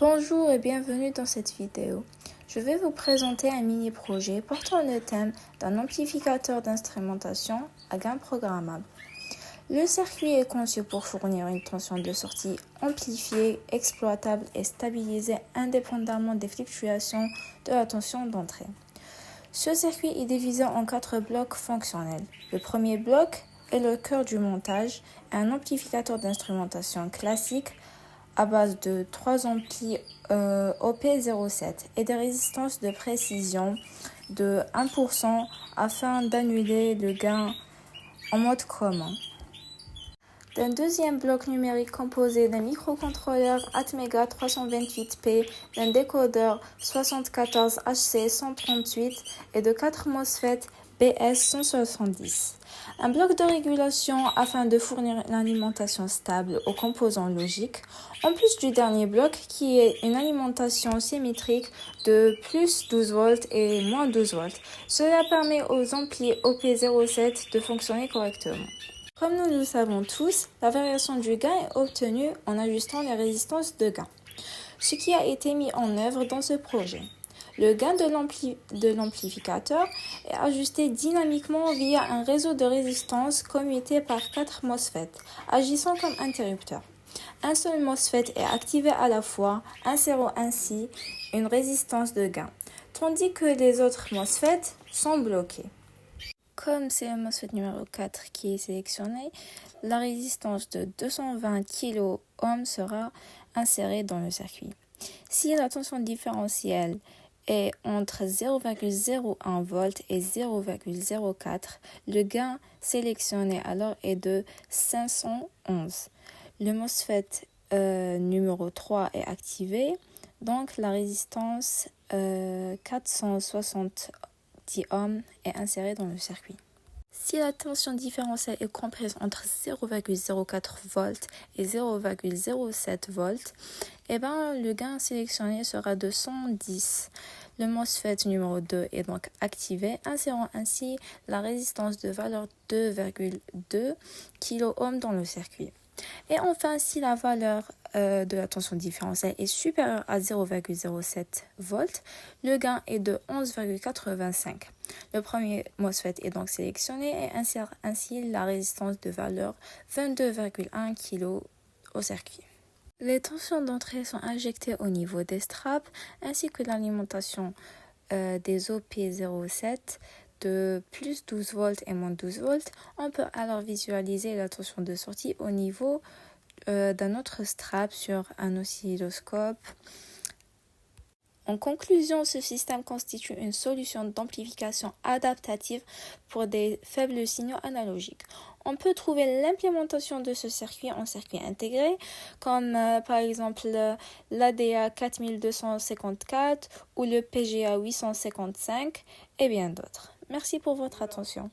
Bonjour et bienvenue dans cette vidéo. Je vais vous présenter un mini-projet portant le thème d'un amplificateur d'instrumentation à gain programmable. Le circuit est conçu pour fournir une tension de sortie amplifiée, exploitable et stabilisée indépendamment des fluctuations de la tension d'entrée. Ce circuit est divisé en 4 blocs fonctionnels. Le premier bloc est le cœur du montage, un amplificateur d'instrumentation classique à base de 3 amplis OP07 et des résistances de précision de 1% afin d'annuler le gain en mode commun. D'un deuxième bloc numérique composé d'un microcontrôleur Atmega 328P, d'un décodeur 74HC138 et de 4 MOSFET BS170. Un bloc de régulation afin de fournir une alimentation stable aux composants logiques, en plus du dernier bloc qui est une alimentation symétrique de plus 12 volts et moins 12 volts. Cela permet aux amplis OP07 de fonctionner correctement. Comme nous le savons tous, la variation du gain est obtenue en ajustant les résistances de gain, ce qui a été mis en œuvre dans ce projet. Le gain de l'amplificateur est ajusté dynamiquement via un réseau de résistance commuté par 4 MOSFET, agissant comme interrupteur. Un seul MOSFET est activé à la fois, insérant ainsi une résistance de gain, tandis que les autres MOSFET sont bloqués. Comme c'est le MOSFET numéro 4 qui est sélectionné, la résistance de 220 kΩ sera insérée dans le circuit. Si la tension différentielle est entre 0,01 V et 0,04, le gain sélectionné alors est de 511. Le MOSFET numéro 3 est activé, donc la résistance 460 ohms est insérée dans le circuit. Si la tension différentielle est comprise entre 0,04 V et 0,07 V, le gain sélectionné sera de 110. Le MOSFET numéro 2 est donc activé, insérant ainsi la résistance de valeur 2,2 kΩ dans le circuit. Et enfin, si la valeur de la tension différentielle est supérieure à 0,07 V, le gain est de 11,85. Le premier MOSFET est donc sélectionné et insère ainsi la résistance de valeur 22,1 kΩ au circuit. Les tensions d'entrée sont injectées au niveau des straps ainsi que l'alimentation des OP07 de plus 12 volts et moins 12 volts. On peut alors visualiser la tension de sortie au niveau d'un autre strap sur un oscilloscope. En conclusion, ce système constitue une solution d'amplification adaptative pour des faibles signaux analogiques. On peut trouver l'implémentation de ce circuit en circuit intégré, comme par exemple l'ADA 4254 ou le PGA 855 et bien d'autres. Merci pour votre attention.